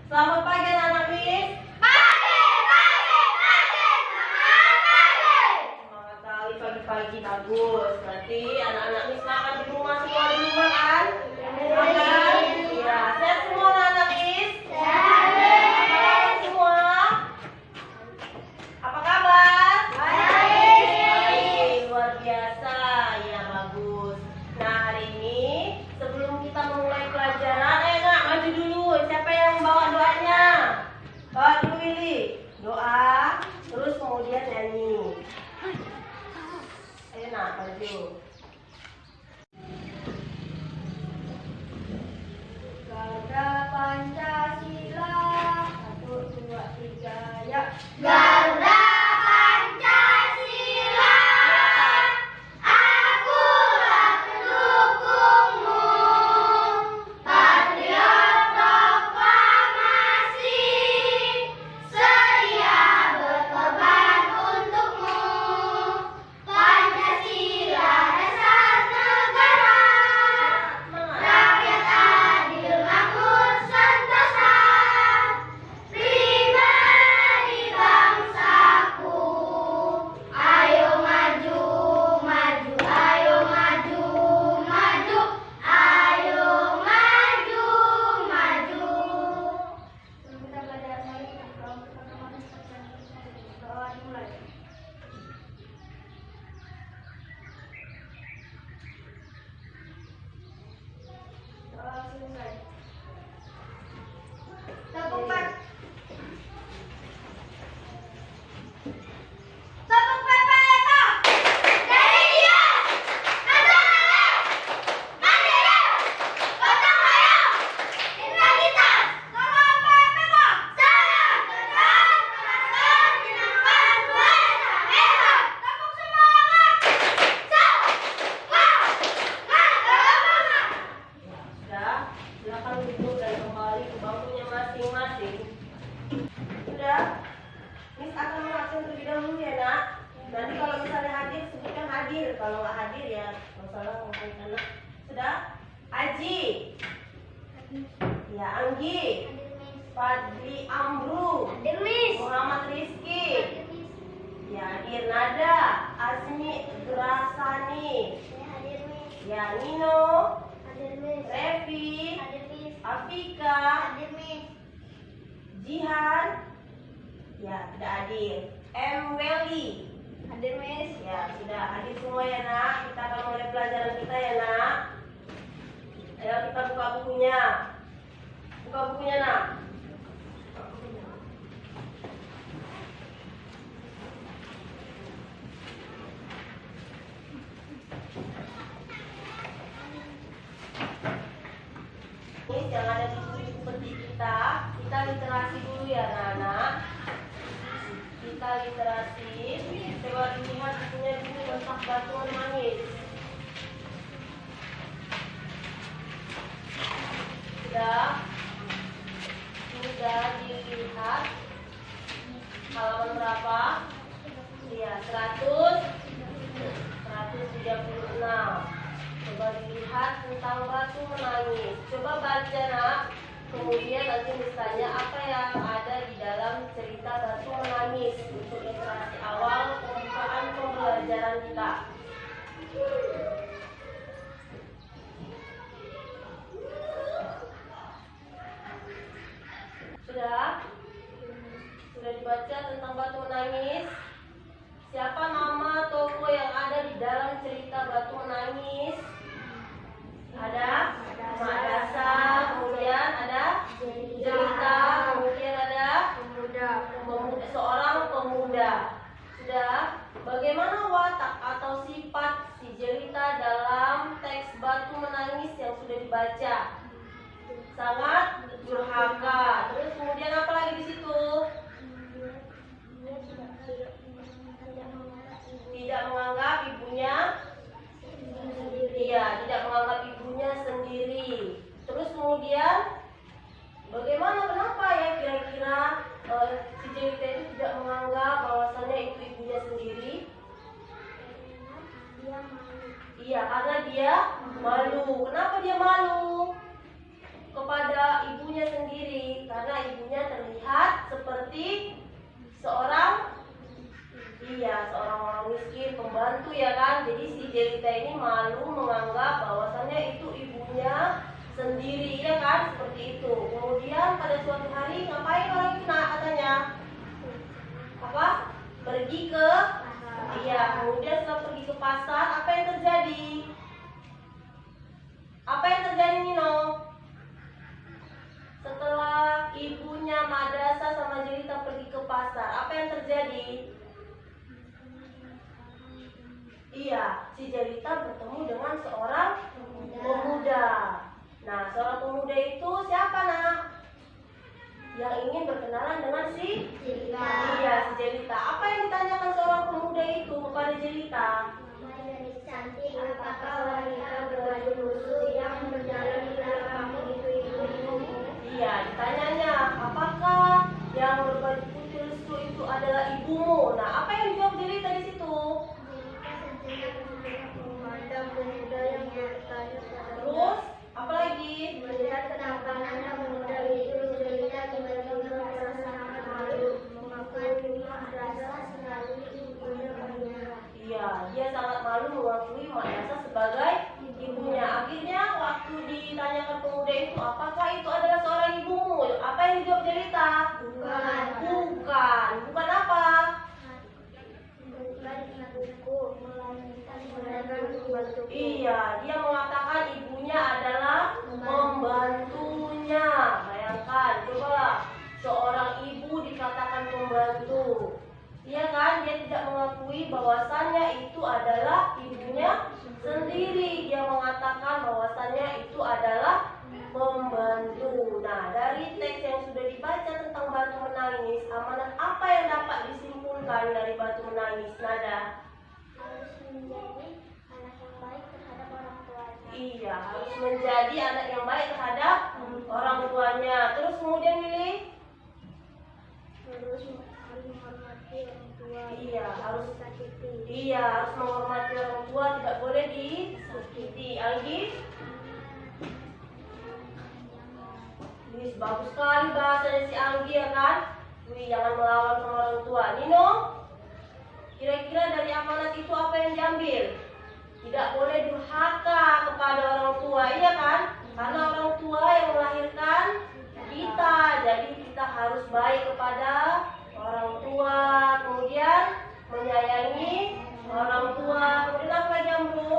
Selamat pagi anak-anak Miss. Pagi. Semangat kali pagi-pagi, bagus. Berarti anak-anak Miss makan di rumah semua di rumah kan? Makan? Iya. Sehat semua anak-anak Miss? Sehat semua? Apa kabar? Baik, luar biasa. Ya, bagus. Nah, hari ini sebelum kita memulai pelajaran, nak maju dulu. Siapa yang bawa doanya? Bawa dulu Willy. Doa, terus kemudian nyanyi. Ayo nak, maju. Garda Pancasila, 1, 2, 3, ya. Garda Pancasila, akulah pendukungmu. Patriot proklamasi, sedia berkorban untukmu. Pancasila dasar negara, rakyat adil makmur sentosa. Pribadi bangsaku, ayo maju, maju, ayo maju, maju, ayo maju, maju. Kita belajar lagi, kalau kita kemarin doa dimulai. Doa selesai. Tepuk tangan. Tepuk PPK. Dari dia. Nasional. Mandiri. Gotong royong. Integritas. Sama PPK. Salam kenal. Kenal. Dinamakan Buana Merah. Tepuk semangat. Semangat. Sudah, silakan duduk dan kembali ke bangkunya masing-masing. Sudah, Miss akan mengabsen terlebih dahulu ya nak. Nanti kalau misalnya hadir, sebutkan hadir. Kalau nggak hadir ya, masalah ngomongin anak. Sudah, Aji, ya Anggi, Fadli Amru, Hadir, Miss. Muhammad Rizky, ya hadir Nada, Azmi Grasani, Hadir, Miss. ya Nino, Hadir, Miss. Revi, Hadir, Miss. Afika, Hadir, Miss. Jihan, ya tidak hadir. M. Welly, Hadir, Miss. ya sudah hadir semua ya nak. Kita akan mulai pelajaran kita ya nak. Ayo kita buka bukunya. Buka bukunya nak. Buka bukunya. Ini yang ada di buku seperti kita literasi dulu ya anak-anak. Kita literasi. Coba dilihat bukunya dulu tentang batuan manis. Sudah dilihat halaman berapa? Iya, 136. Coba dilihat tentang batu menangis. Coba baca nak. Kemudian nanti misalnya apa yang ada di dalam cerita batu menangis untuk literasi awal pembukaan pembelajaran kita. Sudah dibaca tentang batu menangis. Siapa nama tokoh yang ada di dalam cerita batu menangis? Ada Mak Dasar, kemudian ada Jelita, kemudian ada seorang pemuda. Sudah, bagaimana watak atau sifat si Jelita dalam teks batu menangis yang sudah dibaca? Sangat durhaka. Terus kemudian apa lagi di situ? Tidak menganggap ibunya. Iya, tidak menganggap ibunya sendiri. Terus kemudian bagaimana, kenapa ya kira-kira si Jelita itu tidak menganggap bahwasannya itu ibunya sendiri? Iya, karena dia malu. Kenapa dia malu? Kepada ibunya sendiri, karena ibu sendiri, ya kan? Seperti itu. Kemudian pada suatu hari ngapain orang itu nak katanya? Apa? Pergi ke iya. Kemudian setelah pergi ke pasar, apa yang terjadi? Apa yang terjadi Nino? Setelah ibunya Madrasah sama Jelita pergi ke pasar, apa yang terjadi? Iya, si Jelita bertemu dengan seorang pemuda. Nah, seorang pemuda itu siapa nak? Yang ingin berkenalan dengan si Jelita. Iya, si Jelita. Apa yang ditanyakan seorang pemuda itu kepada Jelita? Cantik, apakah wanita berbaju lusuh yang berjalan di dalam kampung itu ibu-ibu? Iya, ditanyanya, apakah yang berbaju putih lesu itu adalah ibumu? Nah, apa yang dijawab Jelita di situ? Memandang pemuda yang bertanya Terus, apa lagi? melihat ketampangan pemuda itu, Jelita tiba-tiba merasa sangat malu. Mengakui Madrasah selalu ibunya mendengar. Iya, dia sangat malu mengakui Madrasah sebagai ibunya. Akhirnya, waktu ditanyakan pemuda itu, apakah itu adalah seorang ibumu? Apa yang dijawab Jelita? Bukan. Bukan. Bukan apa? Bukan ibuku, melainkan pembantuku. Iya, dia mengatakan ibunya adalah pembantunya. Bayangkan, cobalah seorang ibu dikatakan pembantu. Iya kan, dia tidak mengakui bahwasannya itu adalah ibunya sendiri. Dia mengatakan bahwasannya itu adalah pembantu. Nah, dari teks yang sudah dibaca tentang batu menangis, amanat apa yang dapat disimpulkan dari batu menangis, Nada? Harus menjadi anak yang baik terhadap orang tuanya. Iya, harus menjadi anak yang baik terhadap orang tuanya. Terus kemudian Willy? Terus menghormati orang tua. Iya, harus disakiti. Iya, harus menghormati orang tua, tidak boleh disakiti. Algi? Wih, bagus sekali bahasanya si Anggi ya kan? Wih, jangan melawan sama orang tua. Nino? Kira-kira dari amanat itu apa yang diambil? Tidak boleh durhaka kepada orang tua, iya kan? Karena orang tua yang melahirkan kita, jadi kita harus baik kepada orang tua. Kemudian menyayangi orang tua. Kemudian apa lagi Amru?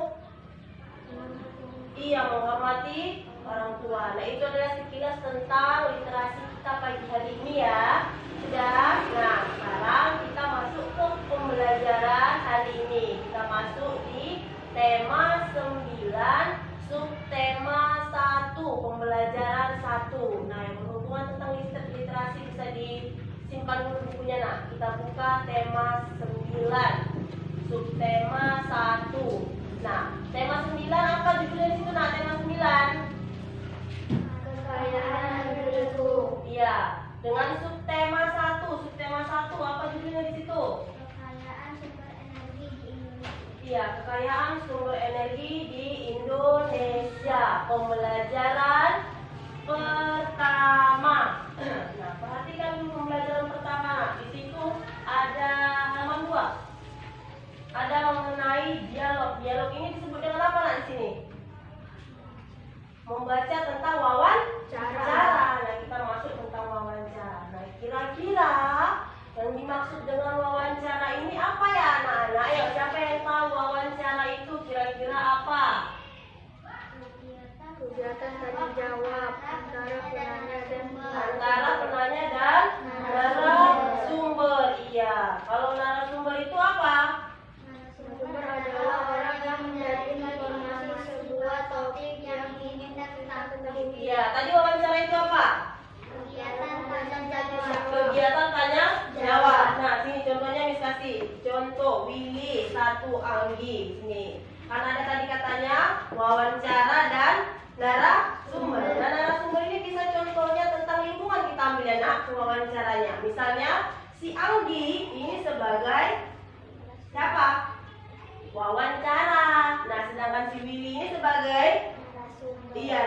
Iya, menghormati orang tua. Nah, itu adalah sekilas tentang literasi kita pagi hari ini ya. Sudah? Nah, sekarang kita masuk ke pembelajaran hari ini. Kita masuk di tema 9, subtema 1, pembelajaran 1. Nah, yang berhubungan tentang literasi bisa disimpan dulu bukunya. Nah, kita buka tema 9, subtema 1. Nah, tema 9 apa judulnya di situ? Nah, tema 9. Kekayaan negeriku. Iya, dengan subtema 1. Subtema 1 apa judulnya di situ? Kekayaan sumber energi di Indonesia. Iya, kekayaan sumber energi di Indonesia. Pembelajaran pertama. Nah, perhatikan dulu pembelajaran pertama. Di situ ada halaman 2. Ada mengenai dialog. Dialog ini disebut dengan apa nak di sini? Membaca tentang wawancara. Nah, kita masuk tentang wawancara. Nah, kira-kira yang dimaksud dengan wawancara ini apa ya anak-anak? Ayo, siapa yang tahu wawancara itu kira-kira apa? Kegiatan tanya jawab antara penanya dan narasumber. Iya. Kalau narasumber itu apa? narasumber adalah orang yang menjadi informasi sebuah topik yang ingin kita ketahui. Iya. Tadi wawancara itu apa? Kegiatan tanya jawab. Kegiatan tanya jawab. Nah, sini contohnya Miss kasih. Contoh Willy 1 Anggi sini. Karena ada tadi katanya wawancara dan narasumber. Nah, narasumber ini bisa contohnya tentang lingkungan kita ambil ya nak wawancaranya. Misalnya si Anggi ini sebagai siapa? Wawancara. Nah, sedangkan si Willy ini sebagai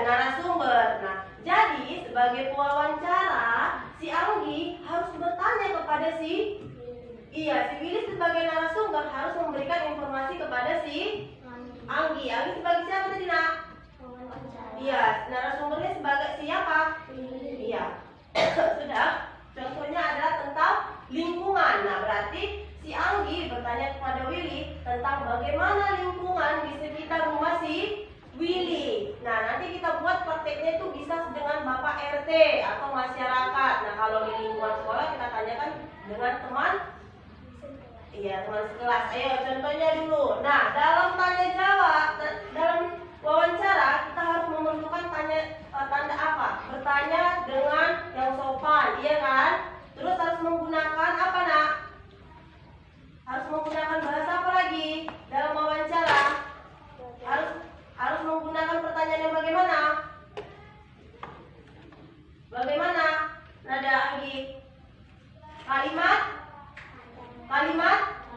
narasumber. Nah, jadi sebagai pewawancara si Anggi harus bertanya kepada si Willy sebagai narasumber harus memberikan informasi kepada si Anggi. Anggi sebagai siapa tadi nak? Iya, narasumbernya sebagai siapa? Iya. Sudah. Contohnya adalah tentang lingkungan. Nah, berarti si Anggi bertanya kepada Willy tentang bagaimana lingkungan di sekitar rumah si Willy. Nah, nanti kita buat prakteknya itu bisa dengan Bapak RT atau masyarakat. Nah, kalau di lingkungan sekolah kita tanyakan dengan teman. Iya, teman sekelas. Ayo contohnya dulu. Nah, dalam tanya jawab, dalam wawancara kita harus memerlukan tanda apa? Bertanya dengan yang sopan, iya kan? Terus harus menggunakan apa, Nak? Harus menggunakan bahasa apa lagi dalam wawancara? Harus menggunakan pertanyaan yang bagaimana? Bagaimana? Nada Anggi. Kalimat?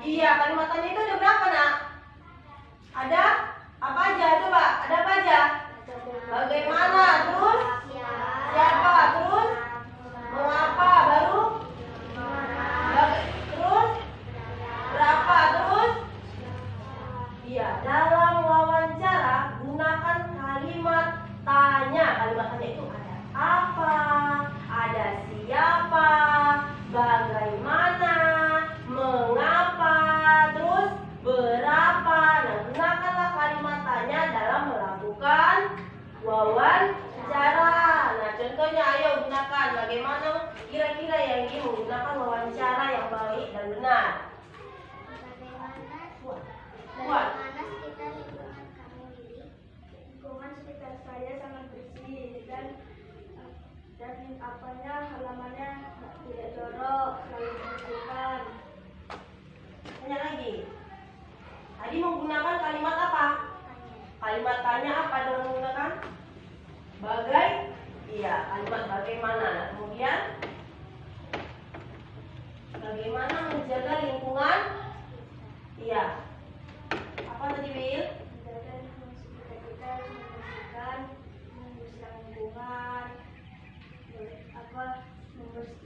Iya, kalimatannya itu ada berapa, Nak? Ada apa aja? Coba, ada apa aja? Bagaimana? Terus? Siapa? Terus? Mengapa? Baru? Terus? Berapa? Terus? Iya, dalam wawancara gunakan kalimat tanya. Kalimat tanya itu ada apa? Ada siapa? Bagaimana? Mengapa? Terus berapa? Nah, gunakanlah kalimat tanya dalam melakukan wawancara. Nah, contohnya ayo gunakan bagaimana kira-kira yang ingin menggunakan wawancara yang baik dan benar. Bagaimana sekitar lingkungan kamu ini? Lingkungan sekitar saya sangat bersih dan halamannya tidak jorok, selalu dibersihkan. Tanya lagi. Tadi menggunakan kalimat apa? Kalimat tanya apa dengan menggunakan? Iya, kalimat bagaimana. Nah, kemudian bagaimana menjaga lingkungan? Iya. Apa tadi, Will? Menjaga lingkungan sekitar kita harus membersihkan lingkungan,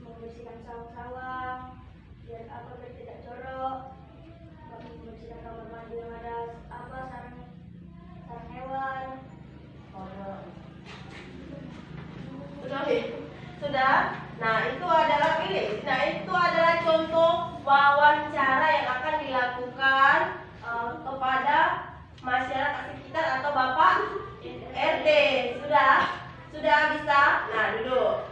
membersihkan sawah-sawah, biar tidak jorok, membersihkan kamar mandi yang ada sarang hewan. Sudah. Nah, itu adalah pilih. Nah, itu adalah contoh wawancara yang akan dilakukan kepada masyarakat sekitar atau Bapak RT. Sudah bisa. Nah, duduk.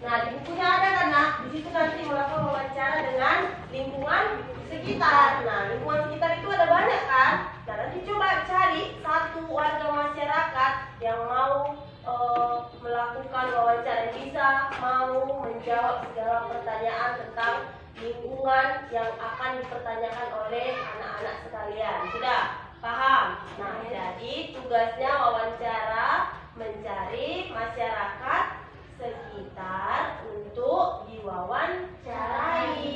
Nah, di bukunya ada kan, Nak? Di situ nanti melakukan wawancara dengan lingkungan sekitar. Nah, lingkungan sekitar itu ada banyak kan? Nah, nanti coba cari satu warga masyarakat yang mau melakukan wawancara, bisa mau menjawab segala pertanyaan tentang lingkungan yang akan dipertanyakan oleh anak-anak sekalian. Sudah paham? Nah, jadi tugasnya wawancara mencari masyarakat sekitar untuk diwawancarai.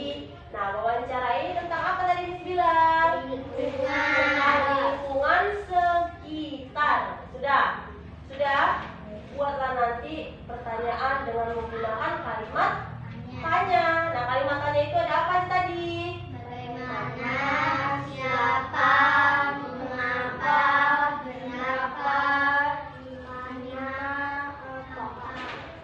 Nah, wawancara ini tentang apa tadi Miss bilang? Tentang lingkungan sekitar. Sudah? Buatlah nanti pertanyaan dengan menggunakan kalimat tanya. Nah, kalimat tanya itu ada apa tadi? Bagaimana, siapa, mengapa, kenapa, dimana, apa.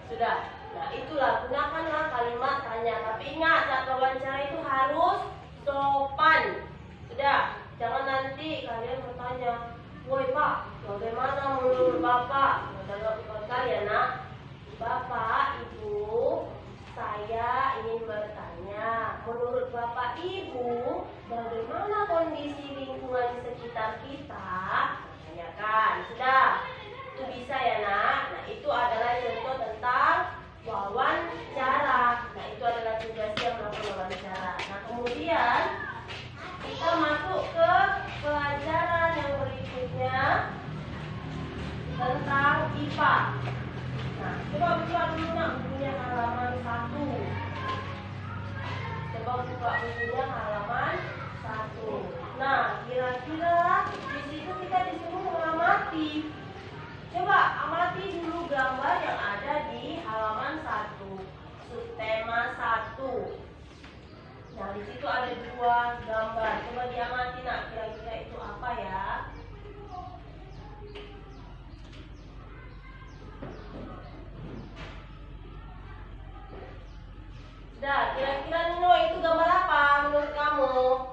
Sudah. Nah, itulah gunakanlah kalimat tanya. Tapi ingat, saat wawancara itu harus sopan. Sudah. Jangan nanti kalian bertanya, "Woi Pak, bagaimana menurut Bapak?" Jawab kalian, Nak. "Bapak, Ibu, saya ingin bertanya, menurut Bapak Ibu, bagaimana kondisi lingkungan di sekitar kita?" Ya kan? Sudah. Itu bisa ya, Nak. Nah, itu adalah contoh tentang wawancara. Nah, itu adalah tugasnya melakukan wawancara. Nah, kemudian kita masuk ke pelajaran yang berikutnya tentang IPA. Nah, coba buka dulu, Nak, bukunya halaman 1. Coba buka bukunya halaman 1. Nah, kira-kira di situ kita disuruh mengamati. Coba amati dulu gambar yang ada di halaman 1. Subtema 1. Nah, di situ ada 2 gambar. Coba diamati, Nak, kira-kira itu apa ya? Nah, kira-kira Nino itu gambar apa menurut kamu?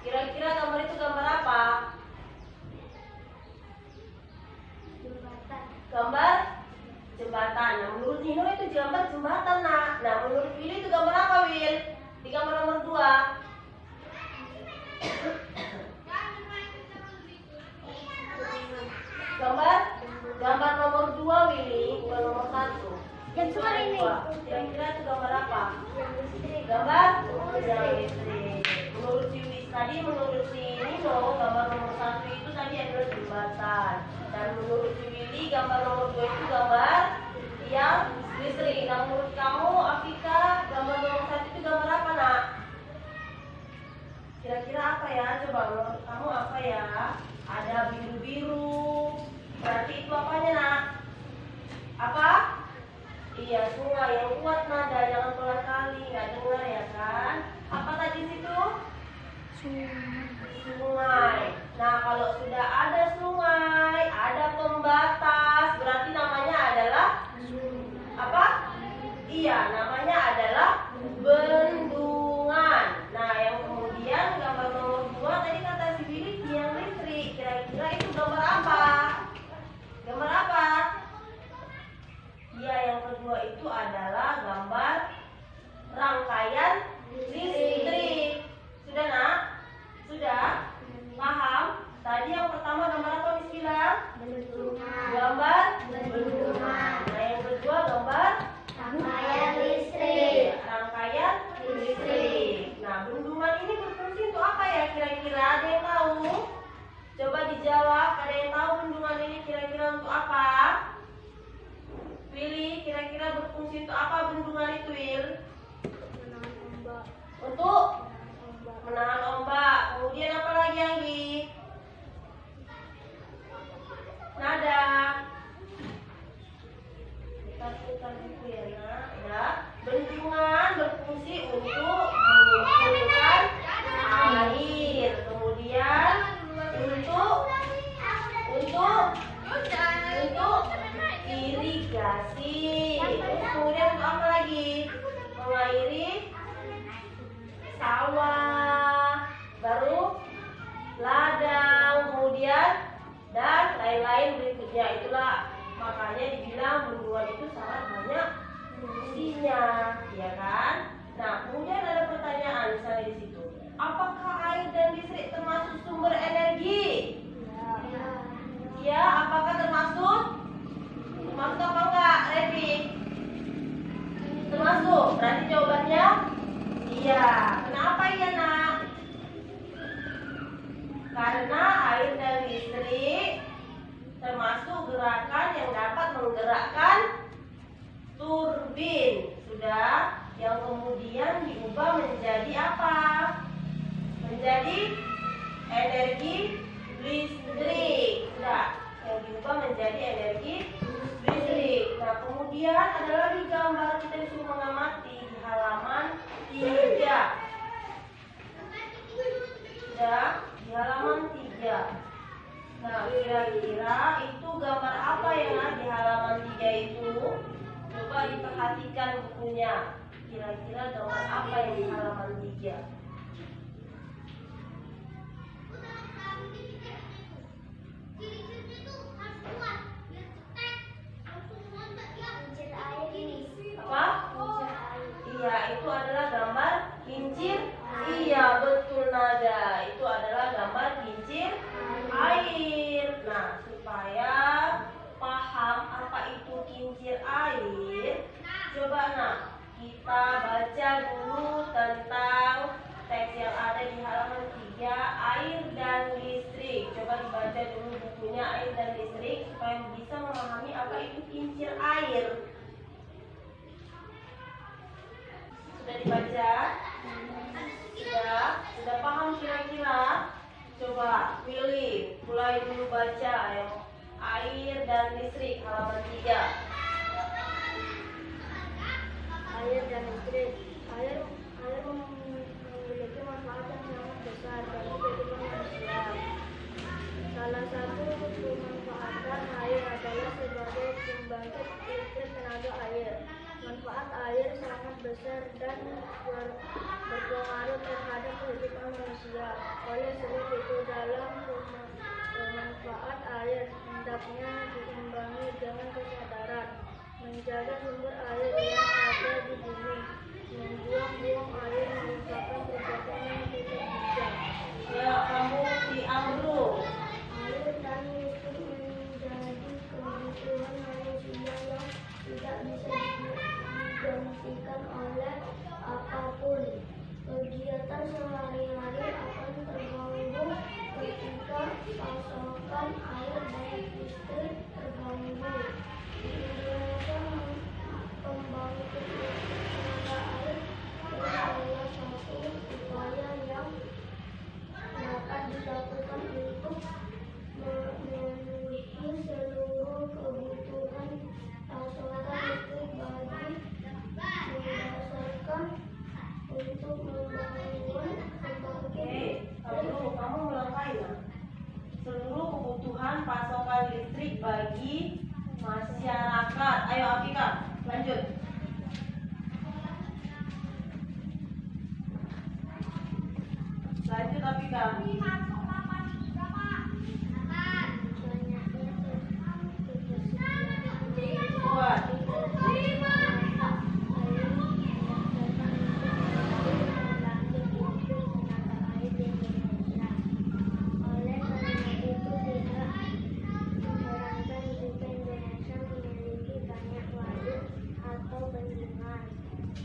Kira-kira gambar itu gambar apa? Jembatan. Gambar jembatan. Nah, menurut Nino itu gambar jembatan, nak. Nah, menurut Willy itu gambar apa, Will? Di gambar nomor 2. Gambar nomor 2, Willy, bukan nomor 1. Yang cuma ini. Kira-kira itu gambar apa? Yang listrik. Gambar yang listrik. Menurut si Willy tadi, menurut si Nino, gambar nomor 1 itu tadi adalah jembatan. Dan menurut si Willy, gambar nomor 2 itu gambar yang listrik. Nah, menurut kamu, Afika, gambar nomor 1 itu gambar apa, nak? Kira-kira apa ya? Coba menurut kamu apa ya? Ada biru-biru. Berarti itu apanya, nak? Apa? Iya, sungai yang kuat nada, jangan pelan kali, nggak dengar ya kan? Apa tadi situ? Sungai. Nah, kalau sudah ada sungai, ada pembatas, berarti namanya adalah apa? Iya, namanya adalah bendungan. Nah, yang kemudian gambar nomor 2 tadi kata si Willy tiang listrik. Kira-kira itu gambar apa? Gambar apa? Iya, yang kedua itu adalah gambar rangkaian listrik. Sudah, nak? Sudah? Paham? Tadi yang pertama gambar apa, Miss bilang? Bendungan. Gambar bendungan. Nah, yang kedua gambar Rangkaian listrik. rangkaian listrik. Nah, bendungan ini berfungsi untuk apa ya kira-kira? Ada yang tahu? Coba dijawab. Ada yang tahu bendungan ini kira-kira untuk apa? Willy, kira-kira berfungsi untuk apa bendungan itu, Will? Menahan ombak. Untuk Ombak. menahan ombak. Kemudian apa lagi, Anggi? Nada. Putar buku ya, nak. Ya. Bendungan berfungsi untuk mengumpulkan air. Kemudian untuk irigasi. Terus kemudian untuk apa lagi? Mengairi sawah, baru ladang, kemudian dan lain-lain berikutnya. Itulah makanya dibilang bendungan itu sangat banyak fungsinya, ya kan? Nah, kemudian ada pertanyaan misalnya di situ. Apakah air dan listrik termasuk sumber energi? Ya, apakah termasuk? Termasuk apa enggak, Revi? Termasuk. Berarti jawabannya iya. Kenapa iya, nak? Karena air dan listrik termasuk gerakan yang dapat menggerakkan turbin. Sudah, yang kemudian diubah menjadi apa? Menjadi energi listrik. Sudah, yang diubah menjadi energi listrik. Nah, kemudian ada lagi gambar kita disuruh mengamati di halaman 3. Sudah, di halaman 3. Nah, kira-kira itu gambar apa yang ada di halaman 3 itu? Coba diperhatikan bukunya. Kira-kira gambar apa yang di halaman 3? Kincir air ini. Apa? Kincir air. Iya, itu adalah gambar kincir. Iya, betul nada. Itu adalah gambar kincir air. Nah, supaya paham apa itu kincir air, coba nak kita baca dulu tentang teks yang ada di halaman 3, air dan listrik. Coba dibaca dulu bukunya air dan listrik supaya bisa memahami apa itu kincir air. Sudah dibaca? Sudah paham kira-kira? Coba pilih, mulai dulu baca yang air dan listrik halaman 3. Air dan listrik. Air memiliki manfaat yang sangat besar bagi kehidupan manusia. Salah satu pemanfaatan air adalah sebagai pembangkit listrik tenaga air. Manfaat air sangat besar dan berpengaruh terhadap kehidupan manusia. Oleh sebab itu, dalam pemanfaat air hendaknya diimbangi dengan kesadaran menjaga sumber air yang ada di bumi. Membuang-buang air merupakan perbuatan yang tidak bijak. Ya, kamu si Amru. Air dan listrik menjadi kebutuhan manusia yang tidak bisa digantikan oleh apapun. Kegiatan sehari-hari akan terganggu ketika pasokan air dan listrik terganggu. Di Indonesia, pembangkit tenaga air adalah satu upaya yang dapat dilakukan untuk memenuhi seluruh kebutuhan pasokan listrik bagi berdasarkan untuk membangun pembangkit. Kamu melangkai ya? Seluruh kebutuhan pasokan listrik bagi masyarakat. Ayo Afika, lanjut. Lanjut Afika. Buat. Oleh karena itu, tidak mengherankan jika Indonesia memiliki banyak waduk atau bendungan.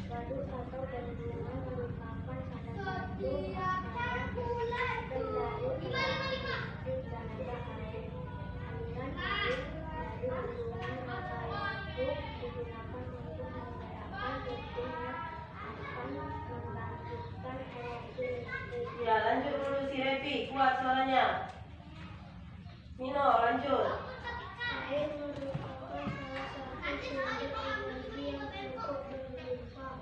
Waduk atau bendungan merupakan salah satu cara sistem dari listrik tenaga air. Aliran air dari bendungan atau waduk digunakan untuk menggerakkan mesin yang akan membangkitkan energi listrik. Ya, lanjut dulu si Repi, kuat suaranya. Nino, lanjut. Air merupakan salah satu sumber energi yang cukup berlimpah.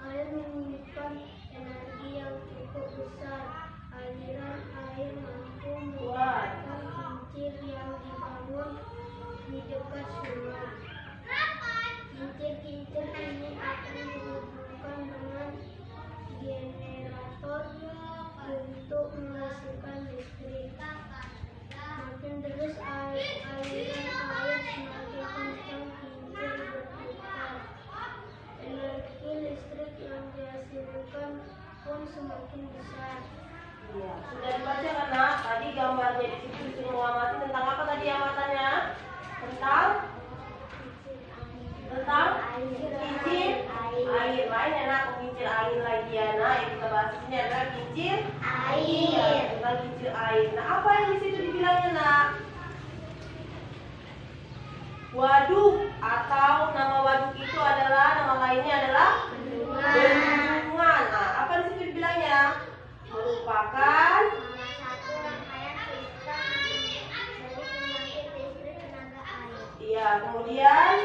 Air menyimpan energi yang cukup besar. Aliran air mampu merupakan kincir yang dibangun di dekat sungai. Kincir-kincir ini akan dihubungkan dengan generator untuk menghasilkan listrik. Makin deras aliran air, semakin kencang kincir berputar. Energi listrik yang dihasilkan pun semakin besar. Iya, sudah dibaca kan nak? Tadi gambarnya di situ disuruh mengamati tentang apa tadi amatannya? Tentang kincir air. Lain ya nak, kincir air lagi ya nak. Yang kita bahas ini adalah kincir air. Ya, tentang kincir air. Nah, apa yang di situ dibilangnya nak? Waduk atau nama waduk itu adalah, nama lainnya adalah bendungan. Nah, apa di situ dibilangnya? Merupakan Salah satu rangkaian sistem dari pembangkit listrik tenaga air. iya, kemudian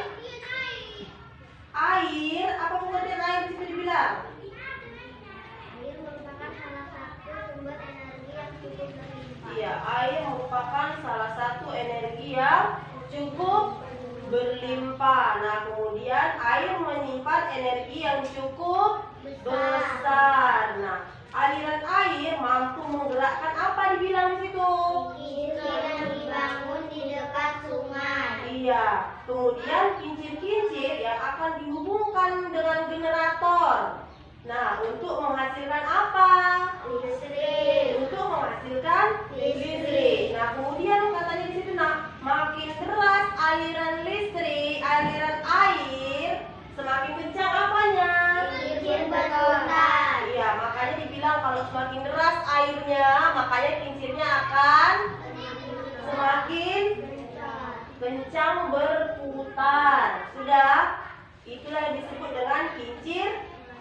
air, apa pengertian air di situ dibilang? Air merupakan salah satu sumber energi yang cukup berlimpah. Iya, air merupakan salah satu energi yang cukup berlimpah. Nah, kemudian air menyimpan energi yang cukup besar. Nah, aliran air mampu menggerakkan apa dibilang di situ? Kincir yang dibangun di dekat sungai. Iya, kemudian kincir-kincir yang akan dihubungkan dengan generator. Nah, untuk menghasilkan apa? Listrik. Untuk menghasilkan listrik. Nah, kemudian katanya di situ nah, makin deras aliran listrik, aliran air, semakin kencang apanya? Kincir berputar. Iya, makanya dibilang kalau semakin deras airnya, makanya kincirnya akan semakin kencang berputar. Sudah? Itulah yang disebut dengan kincir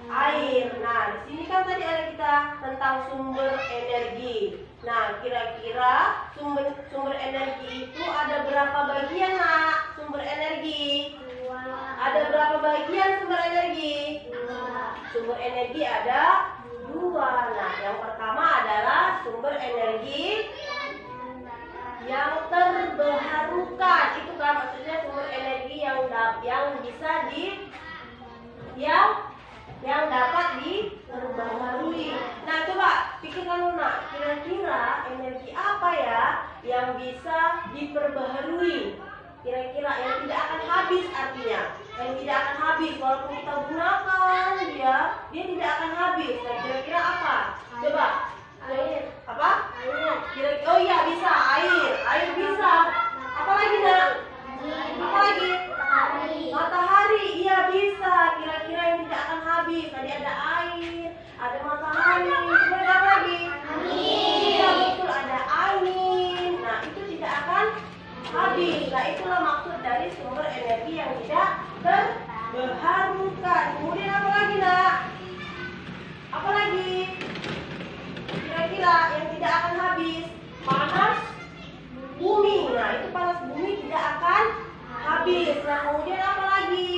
air. Nah, di sini kan tadi ada kita tentang sumber energi. Nah, kira-kira sumber energi itu ada berapa bagian, nak? Sumber energi. Ada berapa bagian sumber energi? Sumber energi ada dua. Nah, yang pertama adalah sumber energi yang terbarukan. Itu kan maksudnya sumber energi yang bisa yang dapat diperbaharui. Nah, coba pikirkan Luna, kira-kira energi apa ya yang bisa diperbaharui? Kira-kira yang tidak akan habis, artinya yang tidak akan habis walaupun kita gunakan dia tidak akan habis. Nah, kira-kira apa? Coba. Air. Apa? Air. Kira-kira, oh iya bisa, air bisa. Apa lagi nak? Apa lagi? Matahari, iya bisa. Kira-kira yang tidak akan habis. Tadi ada air, ada matahari, kemudian apa lagi? Iya betul, ada angin. Nah, itu tidak akan habis. Nah, itulah maksud dari sumber energi yang tidak terbaharukan. Kemudian apa lagi nak? Apa lagi? Kira-kira yang tidak akan habis? Panas bumi. Nah, itu panas bumi tidak akan habis. Nah, kemudian apa lagi?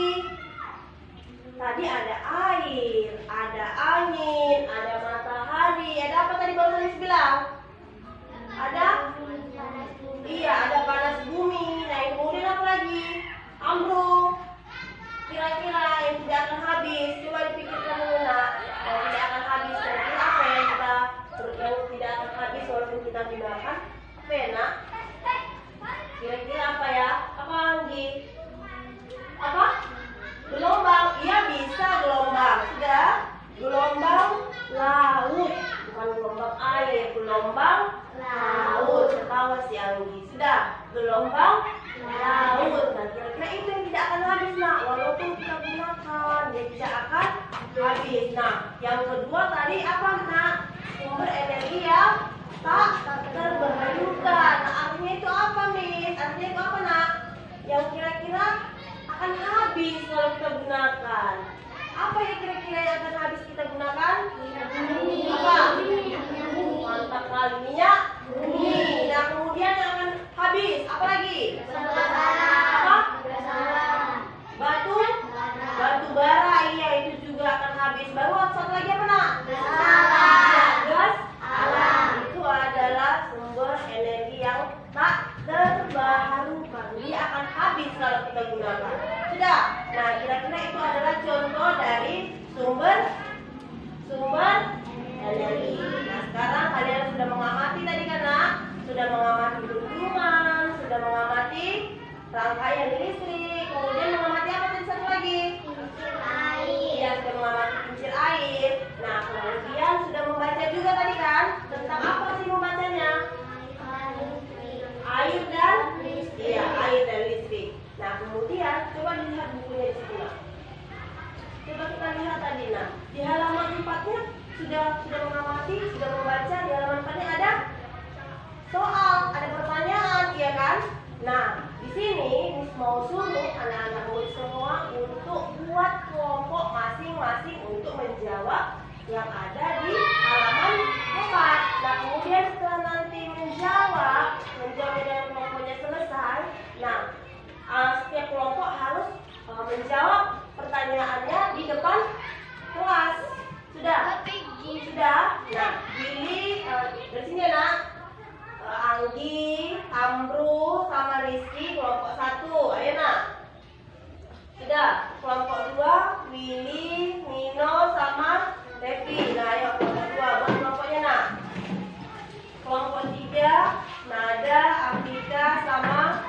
Tadi ada air, ada angin, ada matahari. Ada apa tadi Bang Salis bilang? Ada? Iya, ada panas bumi. Nah, kemudian apa lagi? Amro. Kira-kira yang tidak akan habis. Coba dipikirkan dulu nak. Yang tidak akan habis. Kira-kira apa yang tidak akan habis walaupun kita gunakan? Apa ya nak? Kira-kira apa ya? Apa Anggi? Apa? Gelombang. Iya bisa gelombang. Sudah? Gelombang laut. Bukan gelombang air. Gelombang laut. Ketawa si Anggi. Sudah? Gelombang laut. Nah, kira-kira itu yang tidak akan habis nak. Walaupun kita gunakan, dia tidak akan habis. Nah, yang kedua tadi apa nak? Sumber energi yang tak terbarukan. Nah, artinya itu apa Miss? Artinya itu apa nak? Yang kira-kira akan habis kalau kita gunakan. Apa ya kira-kira yang akan habis kita gunakan? Apa? Mantap kali, minyak bumi. Nah, kemudian yang akan habis apa lagi? Apa? Batu bara. Iya, itu juga akan habis. Baru satu lagi apa nak? Gas alam. Itu adalah sumber energi yang tak terbarukan. Dia akan habis kalau kita gunakan. Sudah? Nah, kira-kira itu adalah contoh dari sumber energi. Nah, sekarang kalian sudah mengamati tadi kan nak? Sudah mengamati bendungan, sudah mengamati rangkaian listrik, kemudian mengamati apa tadi satu lagi? Ya, sudah mengamati kincir air. Nah, kemudian sudah membaca juga tadi kan? Tentang apa sih membacanya? Air dan listrik. Iya, air dan listrik. Nah, kemudian coba dilihat bukunya di situ. Coba kita lihat tadi nah. Di halaman 4-nya sudah mengamati, sudah membaca. Di halaman 4-nya ada soal, ada pertanyaan, iya kan? Nah, di sini Miss mau suruh anak-anak murid semua untuk buat kelompok masing-masing untuk menjawab yang ada di halaman 4. Nah, kemudian setelah nanti menjawab dengan kelompoknya selesai, nah setiap kelompok harus menjawab pertanyaannya di depan kelas. Sudah? Sudah? Nah, pilih dari sini ya nak. Anggi, Amru, sama Rizky kelompok 1. Ayo nak. Sudah? Kelompok 2 Willy, Nino, sama Devi. Nah, ayo kelompok 2 buat kelompoknya nak. Kelompok 3 Nada, Afrika, sama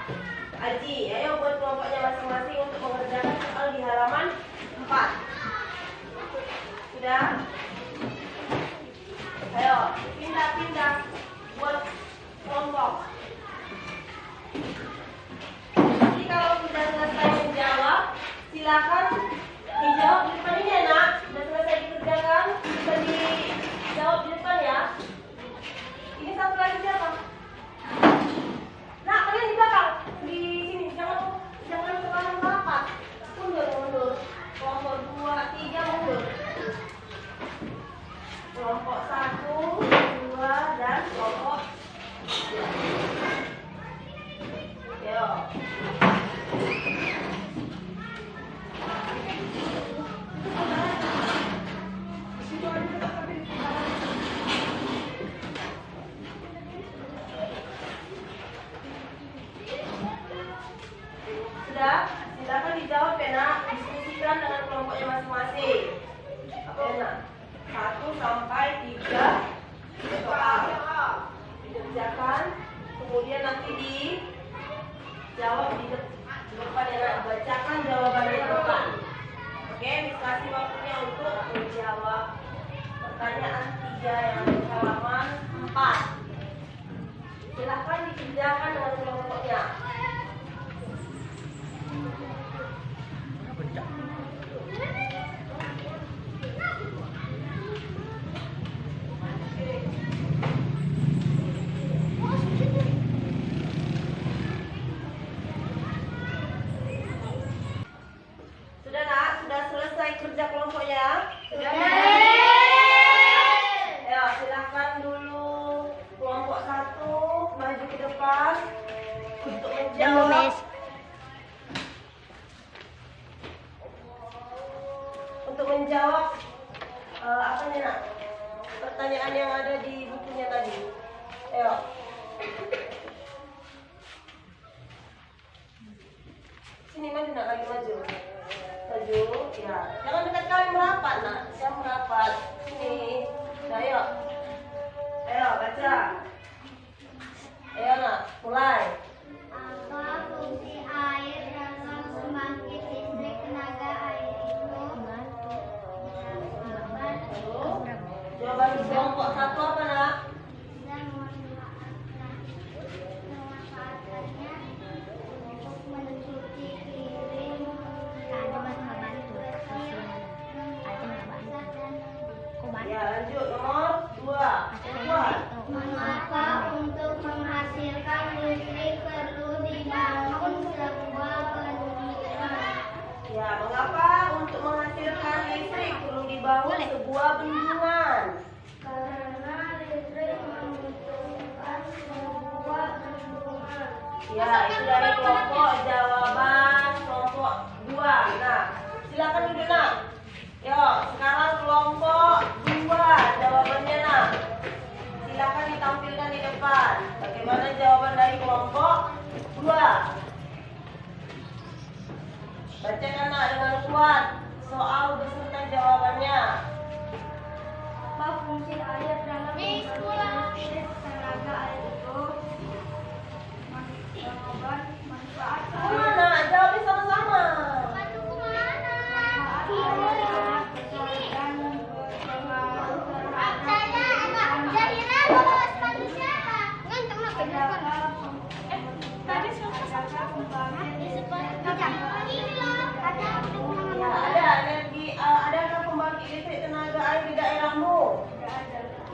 Aji. Ayo buat kelompoknya masing-masing untuk mengerjakan soal di halaman 4. Sudah? Ayo, pindah-pindah buat kelompok. Jadi kalau sudah selesai menjawab, silakan dijawab di depan ini ya nak. Sudah selesai dikerjakan, bisa dijawab di depan ya. Ini satu lagi siapa? Nah, kalian di belakang, di sini, jangan terlalu merapat. Mundur. Kelompok 2, 3 mundur. Kelompok 1, 2, dan kelompok 3. Ayo. Sudah? Silakan dijawab ya nak. Diskusikan dengan kelompoknya masing-masing. Apa ya nak? 1 sampai 3 soal. Dikerjakan, kemudian nanti dijawab di depan ya nak. Bacakan jawabannya di depan. Oke, kasih waktunya untuk menjawab pertanyaan 3 yang ada di halaman 4. Silahkan dikerjakan dengan kelompoknya. Sudah nak? Sudah selesai kerja kelompoknya? Sudah. Ya, silahkan dulu kelompok 1 maju ke depan untuk menjawab. Untuk menjawab apa nih nak? Pertanyaan yang ada di bukunya tadi. Ayo. Sini maju nak, lagi maju. Maju, ya. Jangan dekat kali merapat nak. Jangan merapat. Sini. Nah, ayo. Ayo baca. Ayo nak, mulai. Apa fungsi air dalam pembangkit listrik tenaga air itu? Jawaban kelompok 1 apa nak? Bisa memanfaatkannya untuk mencuci piring, Ya, lanjut nomor 2. Mengapa untuk menghasilkan listrik perlu dibangun sebuah bendungan? Ya, mengapa untuk menghasilkan listrik perlu dibangun sebuah bendungan? Karena listrik membutuhkan sebuah bendungan. Ya, itu dari kelompok jawaban kelompok 2. Nah, silakan duduk nak. Yo, sekarang kelompok 2 jawabannya nak. Silakan ditampilkan di depan. Bagaimana jawaban dari kelompok 2? Bacakan nak dengan kuat soal beserta jawabannya. Apa fungsi air dalam pembangkit tenaga air itu? Jawaban manfaat air. Mana? Jawabnya sama-sama. Ya, ada energi, adakah pembangkit listrik tenaga air di daerahmu?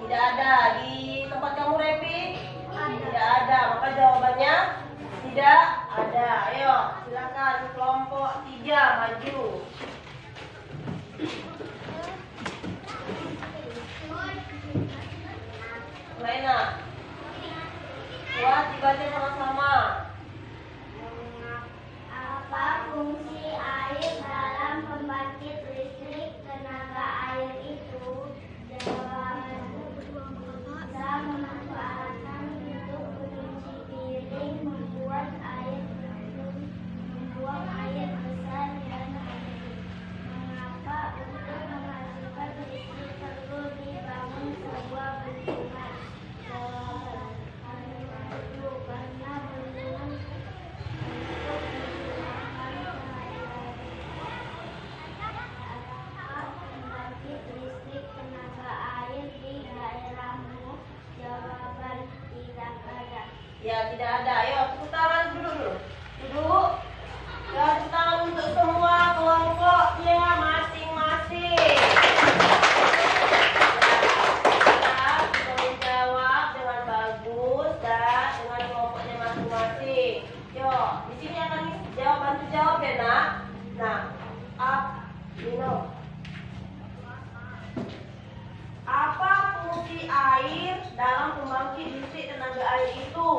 Tidak ada. Di tempat kamu, Repi? Tidak ada. Maka jawabannya tidak ada. Ayo, silakan kelompok 3 maju. Mulai nak. Kuat dibaca sama-sama. Apa fungsi air dalam pembangkit listrik tenaga air itu? Jawaban bisa memanfaatkan untuk mencuci piring, membuang air besar dan air. Mengapa untuk menghasilkan listrik perlu dibangun sebuah bendungan? Jawaban karena bendungan untuk pembangkit listrik tenaga air di daerahmu? Jawaban tidak ada. Ya, tidak ada. Ayo, tepuk tangan dulu. Duduk. Ya, tepuk tangan untuk semua kelompoknya masing-masing. Ya, sudah menjawab dengan bagus dan dengan kelompoknya masing-masing. Yo, di sini akan bantu jawab ya nak. Nah, apa fungsi air dalam pembangkit listrik tenaga air itu?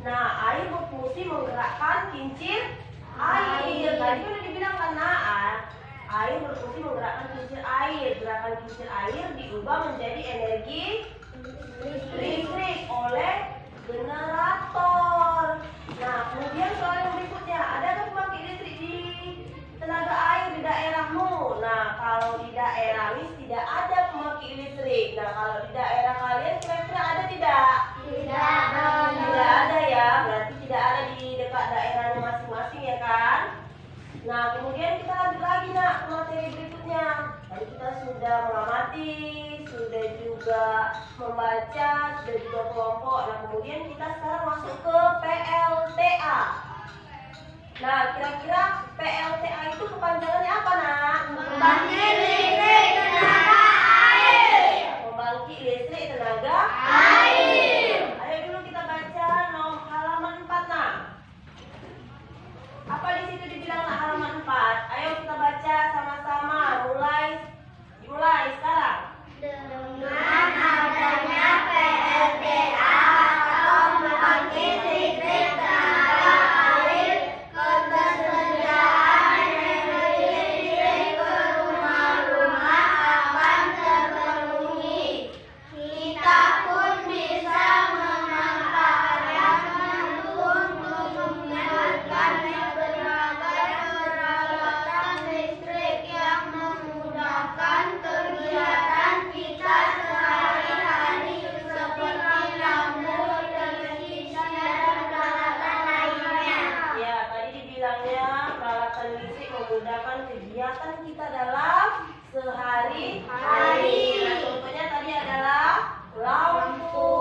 Nah, air berfungsi menggerakkan kincir air. Tadi udah dibilang kan nak, air berfungsi menggerakkan kincir air. Gerakan kincir air diubah menjadi energi listrik oleh generator. Nah, kemudian soal yang berikutnya, adakah pembangkit listrik di daerahmu. Nah, kalau di daerah Miss tidak ada pembangkit listrik. Nah, kalau di daerah kalian kira-kira ada tidak? Tidak ada ya, berarti tidak ada di dekat daerahnya masing-masing ya kan? Nah, kemudian kita lanjut lagi nak ke materi berikutnya. Tadi kita sudah mengamati, sudah juga membaca, sudah juga kelompok. Nah, kemudian kita sekarang masuk ke PLTA. Nah, kira-kira PLTA itu kepanjangannya apa nak? Pembangkit listrik tenaga air. Pembangkit listrik tenaga Air. Ayo dulu kita baca halaman 4 nak. Apa di situ dibilang nak halaman 4? Ayo kita baca sama-sama. Mulai sekarang. Dengan adanya PLTA atau pembangkit listrik tenaga air, ketersediaan energi listrik ke rumah-rumah akan terpenuhi. Kita pun bisa memanfaatkan untuk meningkatkan berbagai peralatan listrik yang memudahkan kegiatan kita sehari-hari seperti lampu, televisi, dan peralatan lainnya. Ya, tadi dibilangnya peralatan listrik memudahkan kegiatan kita dalam sehari-hari. Nah, contohnya tadi adalah lampu,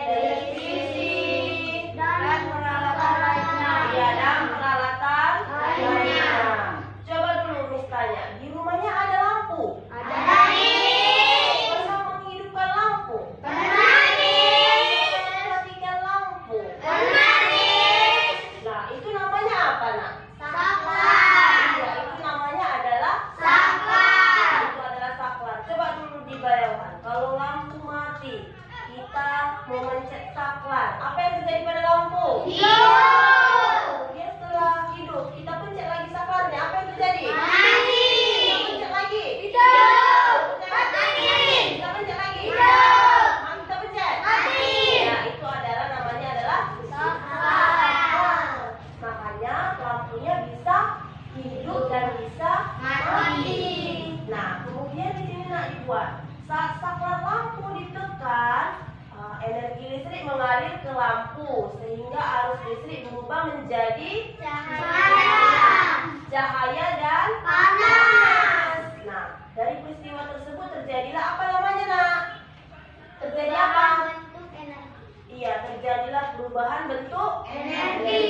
televisi, Dan peralatan lainnya. ya, dan peralatan Lainnya. lainnya. Coba dulu Miss tanya, di rumahnya ada lampu? Ada nih. Pernah menghidupkan lampu? Pernah nih. Mematikan lampu? Pernah nih. Nah, itu namanya apa nak? Saklar. Ya, itu namanya adalah Saklar. itu adalah saklar. Coba dulu dibayangkan, kalau lampu mati, kita mau mencet saklar, apa yang terjadi pada lampu? Kemudian setelah hidup, kita pencet lagi saklarnya, apa yang terjadi? Mati. Kita pencet lagi. Hidup. Mati. Kita pencet lagi. Hidup. Kita pencet. Mati. Ya, itu namanya adalah Saklar. Makanya lampunya bisa hidup dan bisa Mati. Nah, kemudian di sini nak dibuat saat saklar lampu ditekan, energi listrik mengalir ke lampu sehingga arus listrik berubah menjadi cahaya dan Panas. Nah, dari peristiwa tersebut terjadilah apa namanya nak? Terjadi apa? Bentuk energi. Iya, terjadilah perubahan bentuk Energi.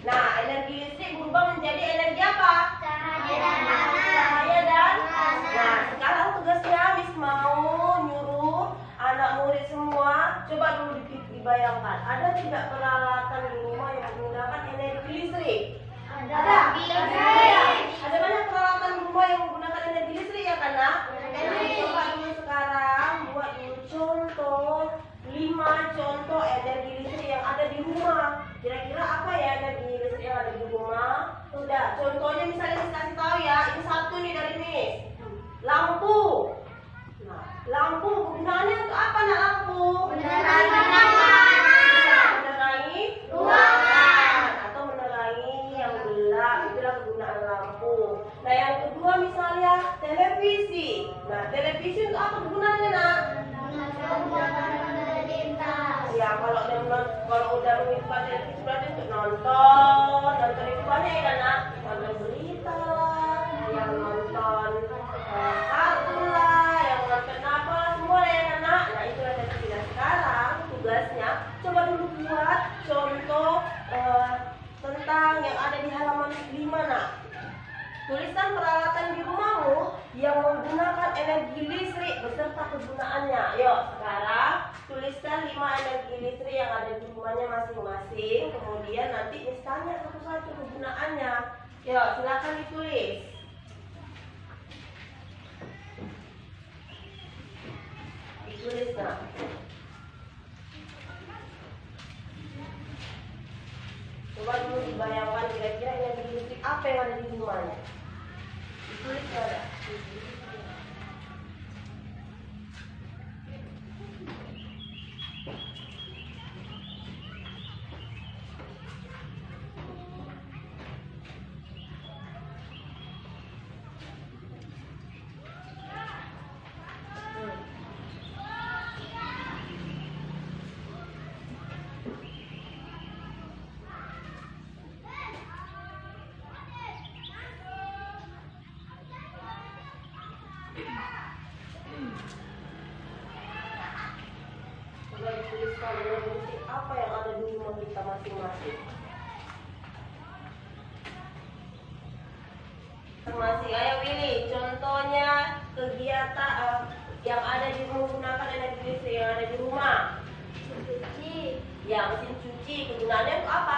Nah, energi listrik berubah menjadi energi apa? Cahaya dan panas. Cahaya dan Panas. Nah, sekarang tugasnya Miss mau nyuruh anak murid semua coba dulu dibayangkan, ada tidak peralatan di rumah yang menggunakan energi listrik? Ada. Ada banyak peralatan di rumah yang menggunakan energi listrik ya kan nak? Nah, coba dulu sekarang buat dulu contoh 5 contoh energi listrik yang ada di rumah. Kira-kira apa ya energi listrik yang ada di rumah? Sudah, contohnya misalnya Miss kasih tahu ya, ini satu nih dari Miss. Lampu. Nah, lampu gunanya untuk apa nak lampu? Menerangi ruangan. Ya, menerangi ruangan atau menerangi yang gelap, itulah kegunaan lampu. Nah, yang kedua misalnya televisi. Nah, televisi untuk apa kegunaannya nak? Ya, kalau udah mengikuti televisi berarti untuk nonton itu banyak ya kan nak? Nonton berita lah, yang nonton kartun lah, yang nonton apa semua ya kan nak? Nah, itulah televisi. Nah, sekarang tugasnya coba dulu buat contoh tentang yang ada di halaman 5 nak. Tuliskan peralatan di rumahmu yang menggunakan energi listrik beserta kegunaannya. Yuk, sekarang tuliskan 5 energi listrik yang ada di rumahnya masing-masing. Kemudian nanti Miss tanya satu-satu kegunaannya. Yuk, silakan ditulis. Ditulis nak. Coba dulu dibayangkan kira-kira energi listrik apa yang ada di rumahnya. Ditulis ada. Masih, ayo pilih contohnya kegiatan yang ada di menggunakan energi listrik yang ada di rumah. Mencuci, Ya, mesin cuci kegunaannya untuk apa?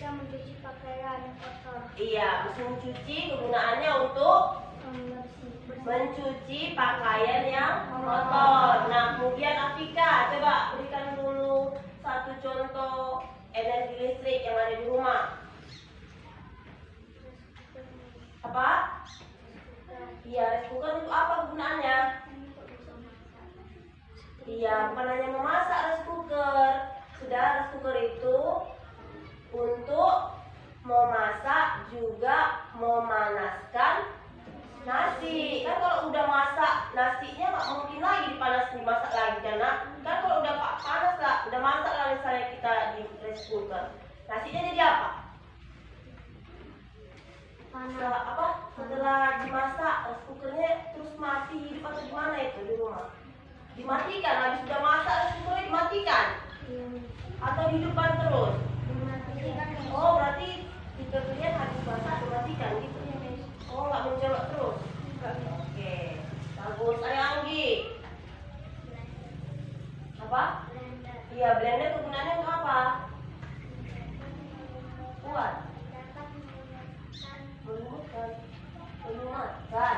bisa mencuci pakaian yang kotor. Iya, mesin cuci kegunaannya untuk Bersih. mencuci pakaian yang kotor. Nah, kemudian Afika, coba berikan dulu satu contoh energi listrik yang ada di rumah. Apa? Iya, rice cooker untuk apa kegunaannya? Iya, bukan hanya memasak rice cooker. Sudah, rice cooker itu untuk memasak juga memanaskan nasi. Kan kalau udah masak nasinya nggak mungkin lagi dimasak lagi karena kan kalau udah panas lah, udah masak lah misalnya kita di rice cooker. Nasinya jadi apa? Setelah dimasak rice cookernya terus mati hidup atau gimana itu di rumah? Dimatikan, habis sudah masak rice cookernya dimatikan atau dihidupkan terus? Oh, berarti dikelihat habis masak dimatikan gitu ya, Miss? Oh, nggak mencolok terus? Oke, bagus. Ayo Anggi. Apa? Iya, blender kegunaannya untuk apa? Buat melumatkan.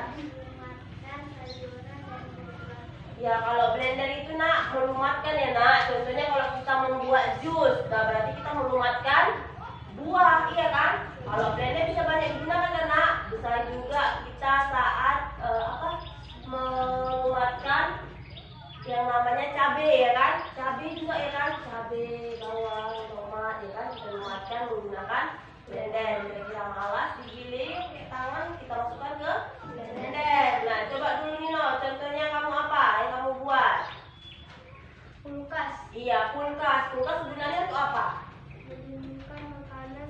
Ya, kalau blender itu nak melumatkan ya nak. Contohnya kalau kita membuat jus, nah berarti kita melumatkan buah, iya kan? Kalau blender bisa banyak digunakan kan nak. Bisa juga kita saat melumatkan yang namanya cabai ya kan? Cabai juga ya kan? Cabai, bawang, tomat ya kan? Kita lumatkan menggunakan blender. Kira-kira malas digiling pakai tangan, kita masukkan ke blender. Nah, coba dulu Nino, contohnya kamu apa yang kamu buat? Kulkas. Iya, kulkas. Kulkas sebenarnya untuk apa? Mendinginkan makanan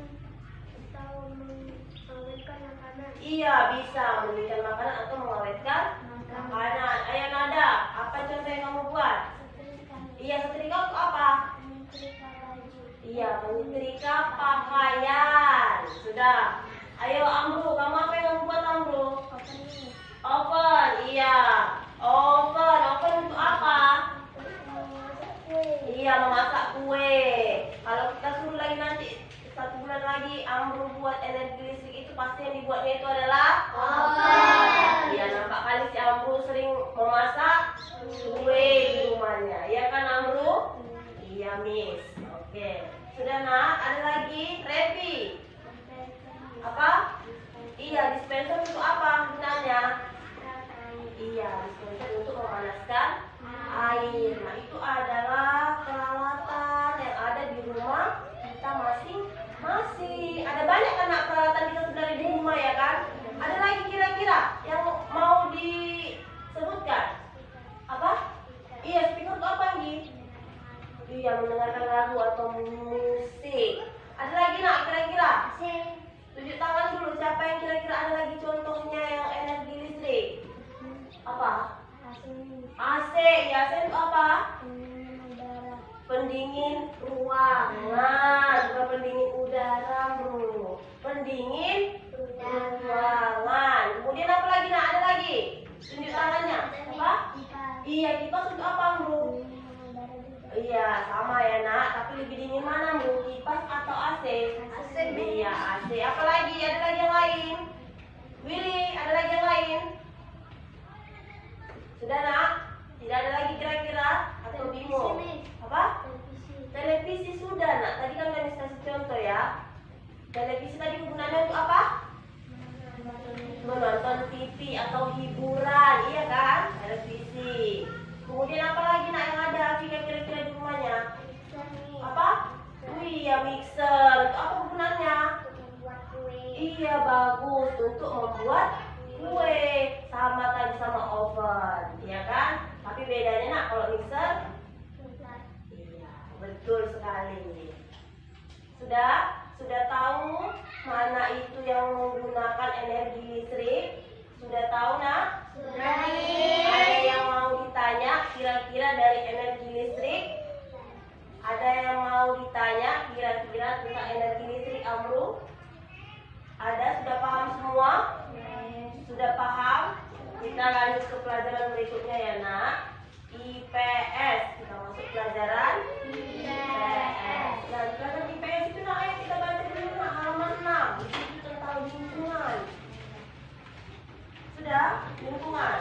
atau mengawetkan makanan. Iya, bisa mendinginkan makanan atau mengawetkan makanan. Ayo Nada, apa contoh yang kamu buat? Setrika. Iya, setrika untuk apa? Menyetrika baju. Iya, menyetrika pakaian. Sudah. Ayo Amru, kamu apa yang kamu buat Amru? Oven ini. Oven, iya. Oven untuk apa? Memasak kue. Iya, memasak kue. Kalau kita suruh lagi nanti 1 bulan lagi Amru buat energi listrik itu pasti yang dibuatnya itu adalah oven. Iya, nampak kali si Amru sering memasak kue di rumahnya. Iya kan Amru? Iya, Miss. Oke. Sudah nak, ada lagi Revi. Apa? Iya, dispenser untuk apa gunanya? Iya, dispenser untuk memanaskan air. Nah, itu adalah peralatan yang ada di rumah kita masing-masing. Ada banyak kan nak peralatan kita sebenarnya di rumah ya kan? Ada lagi kira-kira yang mau disebutkan? Apa? Iya, speaker untuk apa Anggi? Iya, mendengarkan lagu atau musik. Ada lagi nak kira-kira? Tunjuk tangan dulu siapa yang kira-kira ada lagi contohnya yang energi listrik. Apa? AC. Ya, AC itu apa? Pendingin ruangan, bukan pendingin udara, bro. Pendingin ruangan. Kemudian apa lagi nak? Ada lagi? Tunjuk tangannya. Apa? Iya, kipas untuk apa, bro? Iya, sama ya nak. Tapi lebih dingin mana, bro? Kipas atau AC? Iya, AC. Apa lagi? Ada lagi yang lain? Willy, ada lagi yang lain? Sudah nak? Tidak ada lagi kira-kira? Atau bingung? Apa? Televisi sudah nak. Tadi kan kami kasih contoh ya. Televisi tadi kegunaannya untuk apa? Menonton TV atau hiburan, iya kan? Televisi. Kemudian apa lagi nak yang ada kira-kira di rumahnya? Apa? Iya, mixer. Untuk apa kegunaannya? Iya, bagus untuk membuat kue. Sama tadi sama oven, ya kan? Tapi bedanya nak kalau mixer? Iya, betul sekali. Sudah tahu mana itu yang menggunakan energi listrik? Sudah tahu nak? Sudah. Ada yang mau ditanya kira-kira dari energi listrik? Ada yang mau ditanya kira-kira tentang energi listrik Amru? Ada? Sudah paham berikutnya ya nak. IPS. Kita masuk pelajaran IPS. Dan pelajaran IPS itu nak, ayo kita baca dulu nak halaman 6. Itu tentang lingkungan. Sudah? Lingkungan.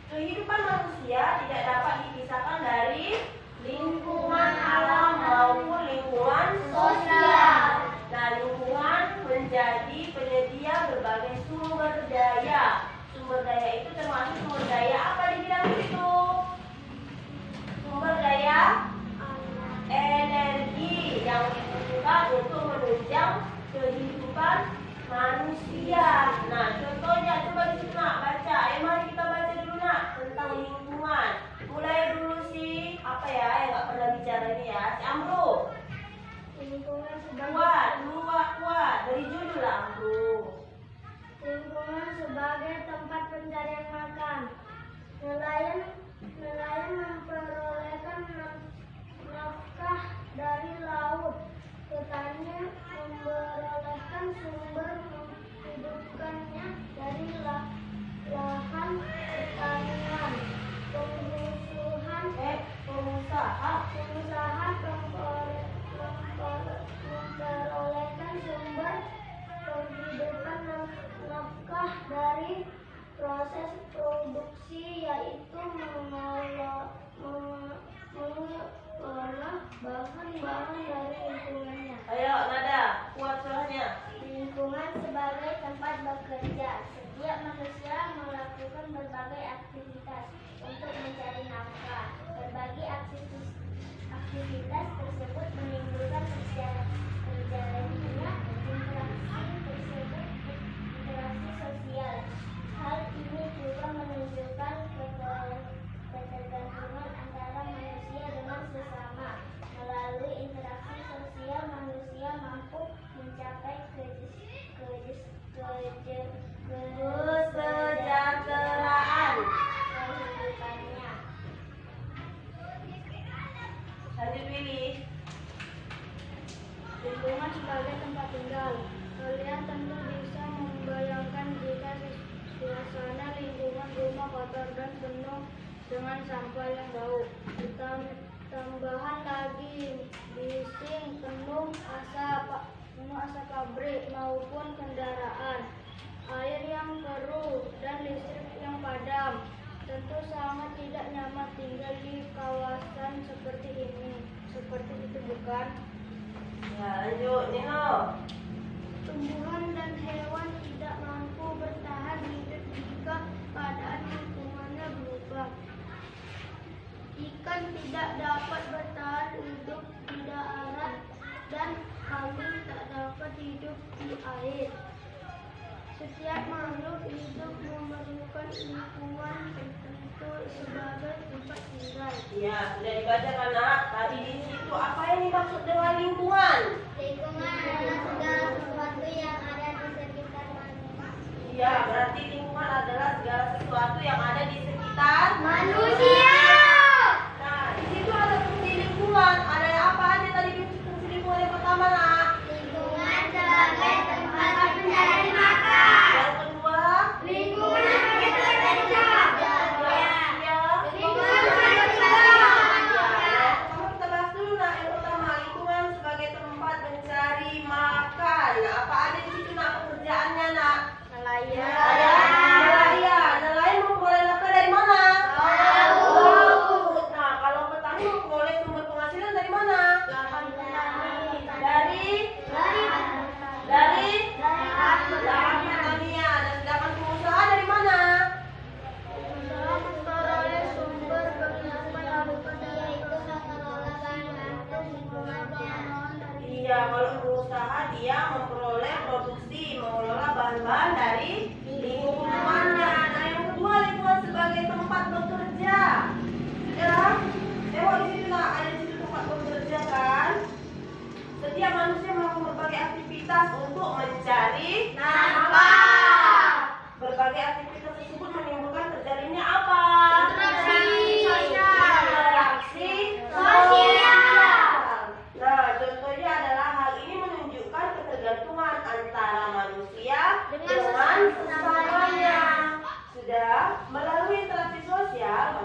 Kehidupan manusia tidak dapat dipisahkan dari lingkungan alam maupun lingkungan sosial. Nah, lingkungan menjadi penyedia berbagai sumber daya. Sumber daya itu termasuk sumber daya apa di bidang itu? Sumber daya energi yang dibutuhkan untuk menunjang kehidupan manusia. Nah, contohnya coba di situ nak baca. Mari kita baca dulu nak tentang lingkungan. Mulai dulu sih apa ya yang nggak pernah bicara ini ya, si Amro. Lingkungan Kuat. Dari judul lah Amro. Lingkungan sebagai tempat pencarian makan. Nelayan memperolehkan nafkah dari laut. Petani memperolehkan sumber menghidupkannya dari lahan pertanian. Pengusaha memperolehkan sumber penghidupan nafkah dari proses produksi, yaitu mengolah bahan-bahan dari lingkungannya. Ayo Nada, kuat suaranya. Lingkungan sebagai tempat bekerja. Setiap manusia melakukan berbagai aktivitas untuk mencari nafkah. Berbagai aktivitas tersebut menimbulkan terjalinnya interaksi sosial. Hal ini juga menunjukkan ketergantungan antara manusia dengan sesama. Melalui interaksi sosial, manusia mampu mencapai kesejahteraan kehidupannya. Lanjut Willy. Lingkungan sebagai tempat tinggal. Kalian tentu bisa membayangkan jika suasana lingkungan rumah kotor dan penuh dengan sampah yang bau. Tambahan lagi bising, penuh asap pabrik maupun kendaraan, air yang keruh dan listrik yang padam. Tentu sangat tidak nyaman tinggal di kawasan seperti ini. Seperti itu bukan? Ya, lanjut Nino. Tumbuhan dan hewan tidak mampu bertahan hidup jika keadaan lingkungannya berubah. Ikan tidak dapat bertahan hidup di darat dan kambing tak dapat hidup di air. Setiap makhluk hidup memerlukan lingkungan tertentu sebagai tempat tinggal. Iya, sudah dibaca kan nak? Tadi di situ apa yang dimaksud dengan lingkungan? Lingkungan adalah segala sesuatu yang ada di sekitar manusia. Iya, berarti lingkungan adalah segala sesuatu yang ada di sekitar Manusia. Nah, di situ ada fungsi lingkungan. Ada yang apa aja tadi fungsi lingkungan yang pertama nak? Lingkungan sebagai tempat pencarian makan. Yang kedua, Lingkungan sebagai tempat kerja. lingkungan sebagai tempat kita bahas dulu nak. Yang pertama, lingkungan sebagai tempat mencari makan. Nah, apa ada di situ nak pekerjaannya nak? Nelayan memperoleh nafkah dari mana? Laut. Nah, kalau petani memperoleh sumber penghasilan dari mana? Dari lahan pertanian. Dan sedangkan pengusaha dari mana? Usaha memperoleh sumber penghidupan lakukan yaitu mengelola bahan baku lingkungannya. Iya, kalau pengusaha dia memperoleh produksi, mengelola bahan-bahan dari lingkungannya. Nah, yang kedua, lingkungan sebagai tempat bekerja. Sudah? Tengok di situ nak, ada di situ tempat bekerja kan? Setiap manusia melakukan berbagai aktivitas untuk mencari nafkah. Berbagai aktivitas tersebut menimbulkan terjalinnya apa? Interaksi sosial. Interaksi Sosial. Nah, contohnya adalah hal ini menunjukkan ketergantungan antara manusia dengan sesamanya. Sudah, melalui interaksi sosial,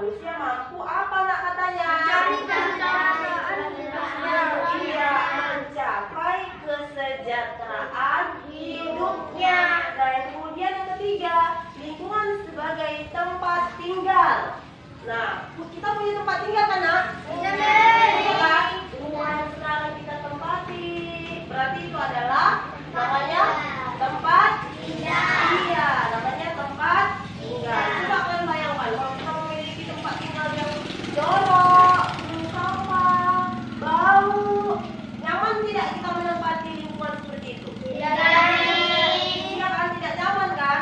Nah, kita punya tempat tinggal kan, Nak? Iya, Iya kan? Rumah yang sekarang kita tempati. Berarti itu adalah namanya tempat tinggal. Iya, namanya tempat tinggal. Coba kalian bayangkan kalau kita memiliki tempat tinggal yang jorok, sampah, bau, nyaman tidak kita menempati lingkungan seperti itu? Iya kan, tidak nyaman kan?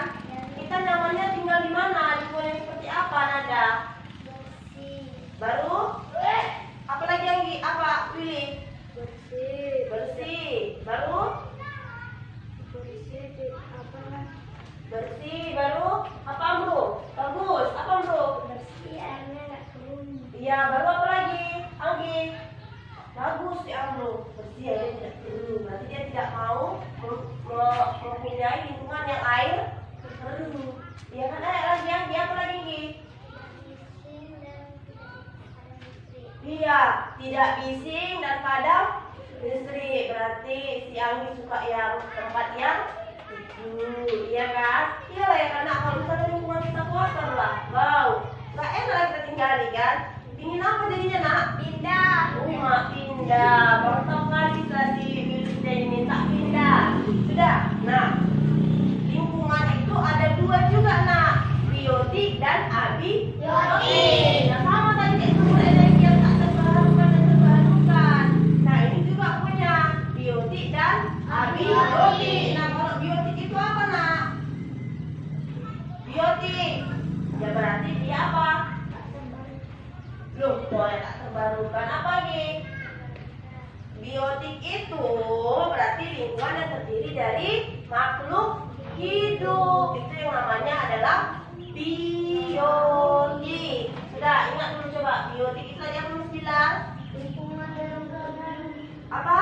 Kita nyamannya tinggal di mana? Lingkungan yang seperti apa, Nada? Baru? Apalagi yang pilih? bersih. Bersih. Baru? Bersih apa Mas? Bersih. Baru? Apa, Bro? Bagus. Apa, Bro? Bersih airnya nggak turun. Iya, baru apa lagi? Anggi. Bagus ya, Bro. Bersih airnya tidak turun. Berarti dia tidak mau mempunyai lingkungan yang air keruh. Iya kan? Lagi Anggi, apa lagi, Anggi? Iya, tidak bising dan padam listrik. Berarti si Anggi suka yang tempat yang sejuk, iya kan? Iya lah ya, karena kalau misalnya lingkungan kita kotor lah, bau, nggak enak lah kita tinggali kan? Pingin apa jadinya, Nak? Pindah. Rumah pindah. Baru tahu kali setelah si Wilda ini minta pindah. Sudah. Nah, lingkungan itu ada dua juga, Nak. Biotik dan abiotik. Nah, sama tadi kayak sumber energi yang tak terbarukan dan terbarukan. Nah, ini juga punya biotik dan abiotik. Nah, kalau biotik itu apa, Nak? Biotik. Ya berarti dia apa? Loh, boleh tak terbarukan apa lagi? Biotik itu berarti lingkungan yang terdiri dari makhluk hidup. Itu yang namanya adalah biotik. Sudah, ingat dulu coba. Biotik itu tadi aku bilang. Lingkungan dalam keadaan. Apa?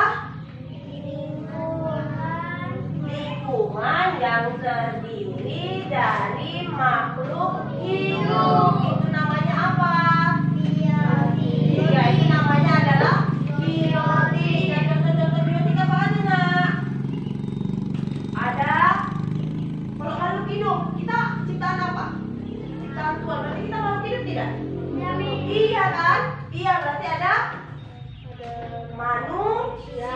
Lingkungan Yang terdiri dari makhluk hidup. Itu namanya apa? Iya, ini namanya adalah biotik. Dan contoh-contoh biotik apa aja, Nak? Ada, kalau makhluk hidup, kita ciptaan apa? Ciptaan Tuhan. Berarti kita makhluk hidup tidak? Iya kan? Iya, berarti ada manusia.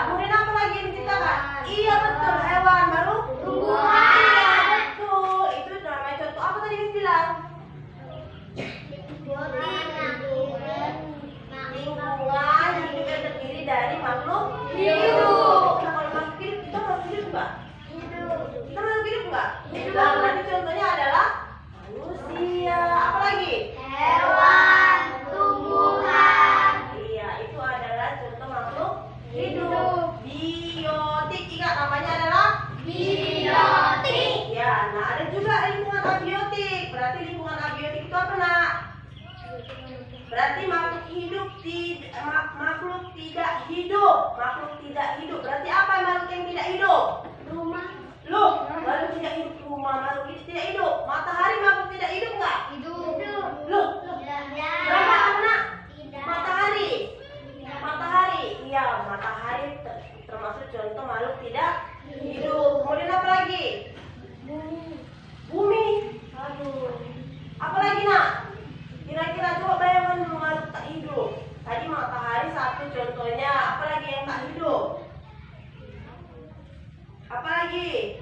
Kemudian apa lagi yang diciptakan? Iya, betul, hewan. Baru? Tumbuhan. Iya, betul. Itu namanya contoh apa tadi Miss bilang? Lingkungan hidup yang terdiri dari makhluk hidup. Nah, kalau makhluk hidup, kita makhluk hidup enggak? Kita makhluk hidup enggak? Nah, berarti contohnya adalah manusia. Apa lagi? Hewan, tumbuhan. Iya, itu adalah contoh makhluk hidup. Biotik, ingat namanya adalah Biotik. ya. Nah, ada juga lingkungan abiotik. Berarti lingkungan abiotik itu apa, Nak? Berarti makhluk hidup makhluk tidak hidup. Makhluk tidak hidup. Berarti apa makhluk yang tidak hidup? Rumah Loh, makhluk tidak hidup rumah, makhluk tidak hidup. Matahari makhluk tidak hidup enggak? hidup. Loh, berapa anak? Tidak. Matahari. Matahari. Iya, matahari termasuk contoh makhluk tidak hidup. Kemudian apa lagi? Bumi. Aduh. Apa lagi, Nak? Kira-kira coba bayangkan makhluk tak hidup. Tadi matahari satu contohnya. Apa lagi yang tak hidup? Apa lagi?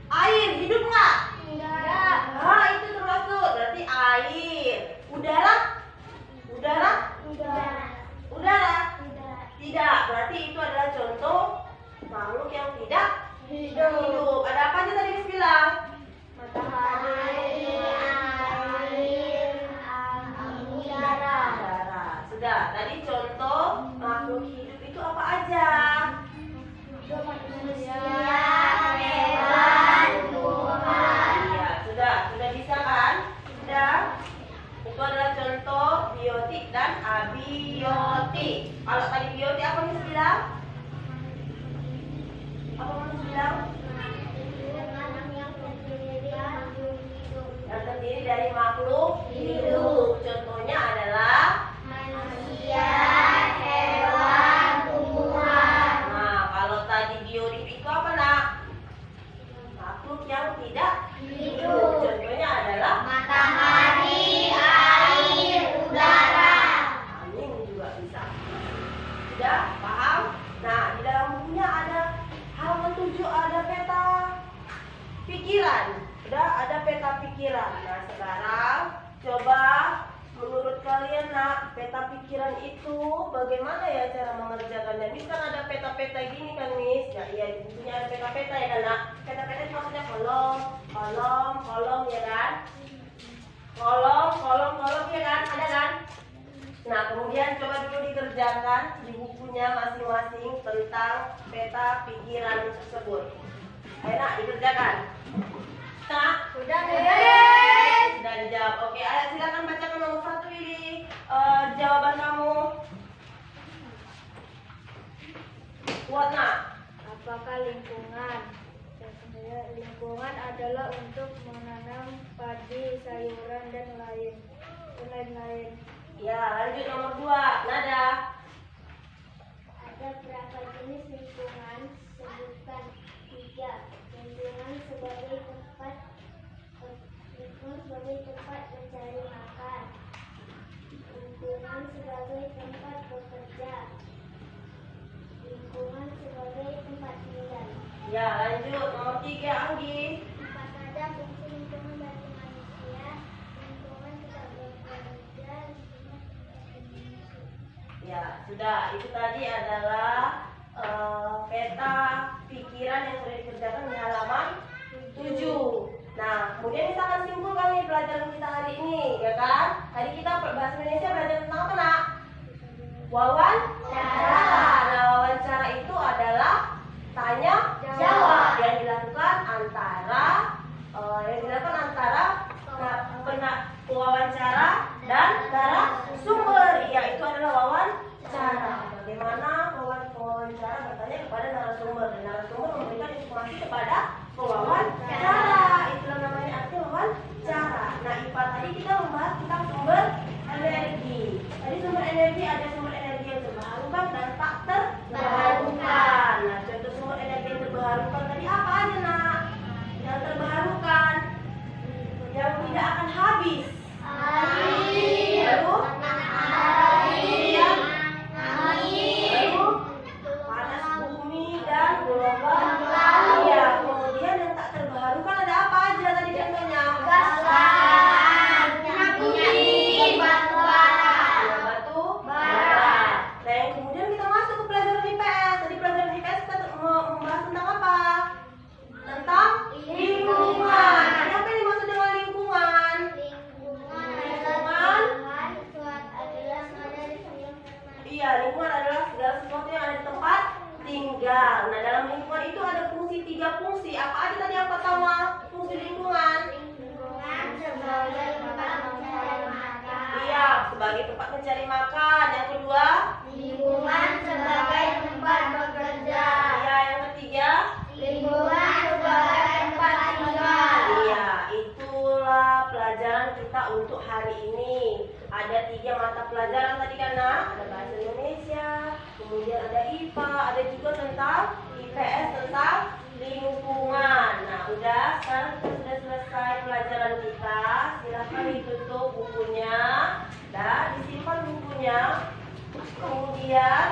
Air hidup nggak? Tidak. Nah, itu termasuk. Berarti air. Udara? Udara? Tidak. Udara? Tidak. Tidak. Berarti itu adalah contoh makhluk yang tidak hidup. Ada apa aja tadi Miss bilang? Matahari, air, udara. Udara. Sudah. Tadi contoh makhluk hidup itu apa aja? Manusia, hewan, tumbuhan. Iya, sudah bisa kan? Sudah. Itu adalah contoh biotik dan abiotik. Kalau tadi biotik apa Miss bilang? Apa Miss bilang? ada peta pikiran. Udah ada peta pikiran. Nah, sekarang coba menurut kalian nak, peta pikiran itu bagaimana ya cara mengerjakannya? Mis kan ada peta-peta gini kan Mis? Ya iya, di bukunya ada peta-peta ya kan nak? Peta-peta itu maksudnya kolom, kolom, kolom ya kan? Kolom, kolom, kolom ya kan? Ada kan? Nah, kemudian coba dulu dikerjakan di bukunya masing-masing tentang peta pikiran tersebut. Ayo nak, dikerjakan. Nah, Sudah, sudah dijawab. Oke, ayo silakan bacakan nomor 1 ini jawaban kamu. Kuat nak. Apakah lingkungan? Lingkungan adalah untuk menanam padi, sayuran, dan lain-lain. Ya, lanjut nomor 2. Nada. Ada berapa jenis lingkungan? Sebutkan 3. Lingkungan sebagai tempat mencari makan. Lingkungan sebagai tempat bekerja. Lingkungan sebagai tempat tinggal. Ya, lanjut nomor 3. Anggi. Apa saja fungsi lingkungan bagi manusia? Lingkungan sebagai pekerja. Ya, sudah. Itu tadi adalah peta pikiran yang sudah dikerjakan di halaman 7. Nah, kemudian kita akan simpulkan nih pelajaran kita hari ini, ya kan? Tadi kita bahasa Indonesia belajar tentang apa, nak? Wawancara. Nah, wawancara itu adalah tanya jawab yang dilakukan antara pewawancara dan narasumber. Yaitu adalah wawancara. Bagaimana pewawancara bertanya kepada narasumber dan narasumber memberikan informasi kepada pewawancara. Itulah namanya arti wawancara. Nah, IPA tadi kita membahas tentang sumber energi. Tadi sumber energi ada sumber energi yang terbarukan dan tak terbarukan. Nah, contoh sumber energi yang terbarukan tadi apa aja nak? Yang terbarukan, yang tidak akan habis. Lalu lalu panas bumi dan gelombang. Iya, kemudian yang tak terbarukan ada apa aja tadi contohnya? Batu bara. Nah, yang kemudian kita masuk ke pelajaran IPS. Tadi pelajaran IPS kita membahas tentang apa? Tentang lingkungan. Tadi apa yang dimaksud dengan lingkungan? Iya, lingkungan adalah segala sesuatu yang ada di tempat tinggal. Nah, dalam lingkungan itu ada tiga fungsi. Apa aja tadi yang pertama? Fungsi lingkungan. Iya, sebagai tempat mencari makan. Yang kedua? Lingkungan sebagai tempat bekerja. Iya, yang ketiga? Lingkungan sebagai tempat tinggal. Iya, itulah pelajaran kita untuk hari ini. Ada 3 mata pelajaran tadi kan, nak? Ada bahasa Indonesia, kemudian ada IPA, ada juga tentang IPS tentang lingkungan. Nah, udah, sekarang kita sudah selesai pelajaran kita. Silahkan ditutup bukunya dan disimpan bukunya. Kemudian